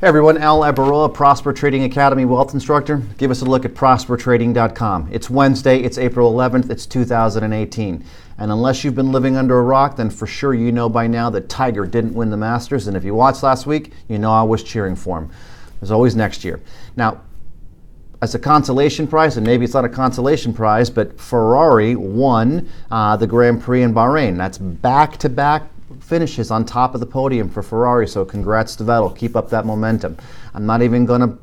Hey everyone, Abaroa, Prosper Trading Academy Wealth Instructor. Give us a look at prospertrading.com. It's Wednesday, it's April 11th, it's 2018. And unless you've been living under a rock, then for sure you know by now that Tiger didn't win the Masters. And if you watched last week, you know I was cheering for him. There's always next year. Now, as a consolation prize, and maybe it's not a consolation prize, but Ferrari won the Grand Prix in Bahrain. That's back-to-back finishes on top of the podium for Ferrari, so congrats to Vettel. Keep up that momentum. I'm not even going to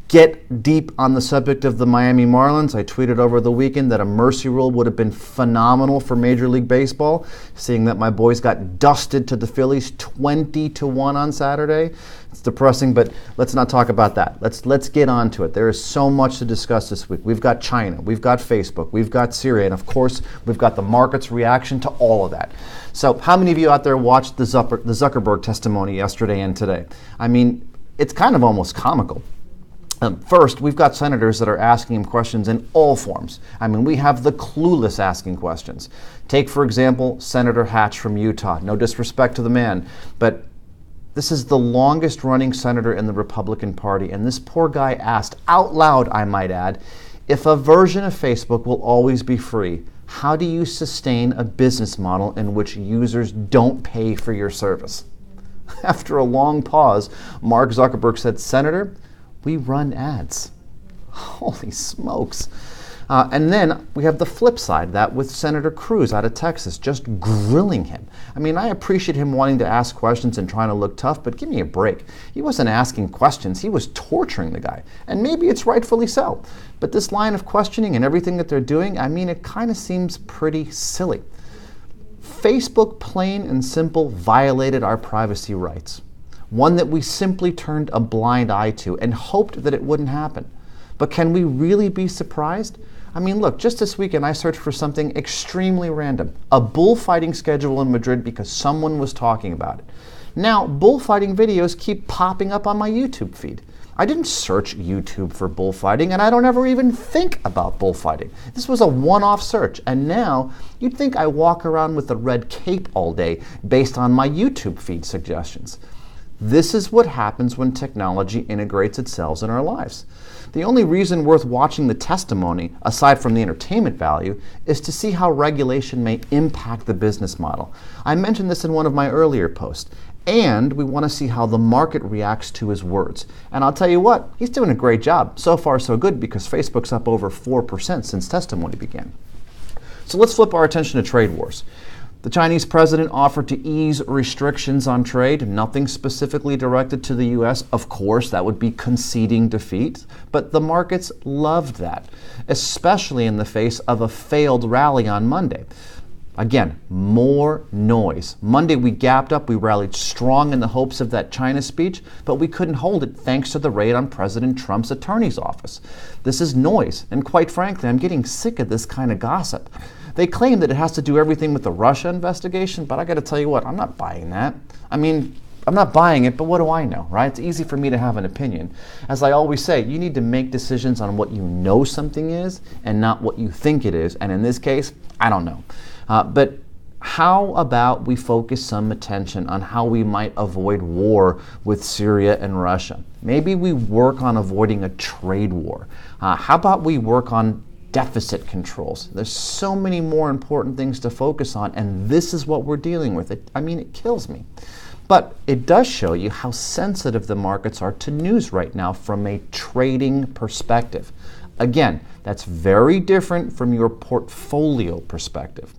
get deep on the subject of the Miami Marlins. I tweeted over the weekend that a mercy rule would have been phenomenal for Major League Baseball, seeing that my boys got dusted to the Phillies 20-1 on Saturday. It's depressing, but let's not talk about that. Let's get on to it. There is so much to discuss this week. We've got China, we've got Facebook, we've got Syria, and of course, we've got the market's reaction to all of that. So how many of you out there watched the Zuckerberg testimony yesterday and today? I mean, it's kind of almost comical. First, we've got senators that are asking him questions in all forms. I mean, we have the clueless asking questions. Take, for example, Senator Hatch from Utah. No disrespect to the man, but this is the longest running senator in the Republican Party, and this poor guy asked, out loud I might add, if a version of Facebook will always be free, how do you sustain a business model in which users don't pay for your service? After a long pause, Mark Zuckerberg said, Senator, we run ads. Holy smokes. And then we have the flip side, that with Senator Cruz out of Texas, just grilling him. I mean, I appreciate him wanting to ask questions and trying to look tough, but give me a break. He wasn't asking questions, he was torturing the guy. And maybe it's rightfully so. But this line of questioning and everything that they're doing, I mean, it kind of seems pretty silly. Facebook, plain and simple, violated our privacy rights. One that we simply turned a blind eye to and hoped that it wouldn't happen. But can we really be surprised? I mean, look, just this weekend I searched for something extremely random, a bullfighting schedule in Madrid because someone was talking about it. Now, bullfighting videos keep popping up on my YouTube feed. I didn't search YouTube for bullfighting, and I don't ever even think about bullfighting. This was a one-off search, and now you'd think I walk around with a red cape all day based on my YouTube feed suggestions. This is what happens when technology integrates itself in our lives. The only reason worth watching the testimony, aside from the entertainment value, is to see how regulation may impact the business model. I mentioned this in one of my earlier posts. And we want to see how the market reacts to his words. And I'll tell you what, he's doing a great job. So far, so good, because Facebook's up over 4% since testimony began. So let's flip our attention to trade wars. The Chinese president offered to ease restrictions on trade, nothing specifically directed to the U.S. Of course, that would be conceding defeat, but the markets loved that, especially in the face of a failed rally on Monday. Again, more noise. Monday we gapped up, we rallied strong in the hopes of that China speech, but we couldn't hold it thanks to the raid on President Trump's attorney's office. This is noise, and quite frankly, I'm getting sick of this kind of gossip. They claim that it has to do everything with the Russia investigation, but I got to tell you what, I'm not buying that. I mean, I'm not buying it, but what do I know, right? It's easy for me to have an opinion. As I always say, you need to make decisions on what you know something is and not what you think it is. And in this case, I don't know. But how about we focus some attention on how we might avoid war with Syria and Russia? Maybe we work on avoiding a trade war. How about we work on deficit controls? There's so many more important things to focus on, and this is what we're dealing with. It kills me. But it does show you how sensitive the markets are to news right now from a trading perspective. Again, that's very different from your portfolio perspective.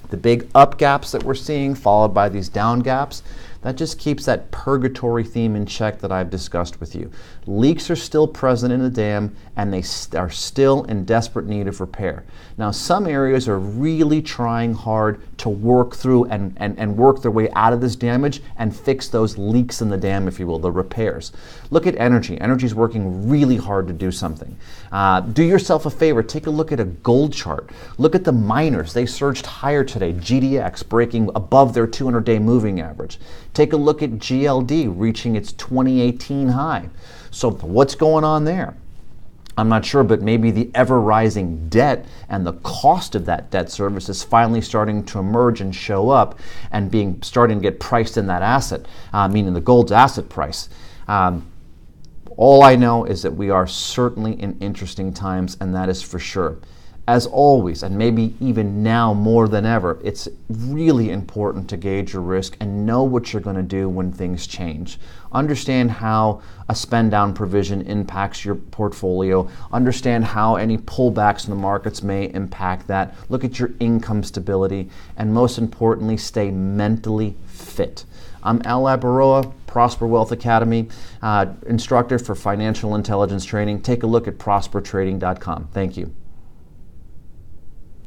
The big up gaps that we're seeing, followed by these down gaps, that just keeps that purgatory theme in check that I've discussed with you. Leaks are still present in the dam, and they are still in desperate need of repair. Now, some areas are really trying hard to work through and work their way out of this damage and fix those leaks in the dam, if you will, the repairs. Look at energy. Energy is working really hard to do something. Do yourself a favor. Take a look at a gold chart. Look at the miners. They surged higher today. GDX breaking above their 200-day moving average. Take a look at GLD reaching its 2018 high. So what's going on there? I'm not sure, but maybe the ever-rising debt and the cost of that debt service is finally starting to emerge and show up and starting to get priced in that asset, meaning the gold's asset price. All I know is that we are certainly in interesting times, and that is for sure. As always, and maybe even now more than ever, it's really important to gauge your risk and know what you're going to do when things change. Understand how a spend down provision impacts your portfolio. Understand how any pullbacks in the markets may impact that. Look at your income stability, and most importantly, stay mentally fit. I'm Al Abaroa, Prosper Wealth Academy, instructor for financial intelligence training. Take a look at prospertrading.com. Thank you.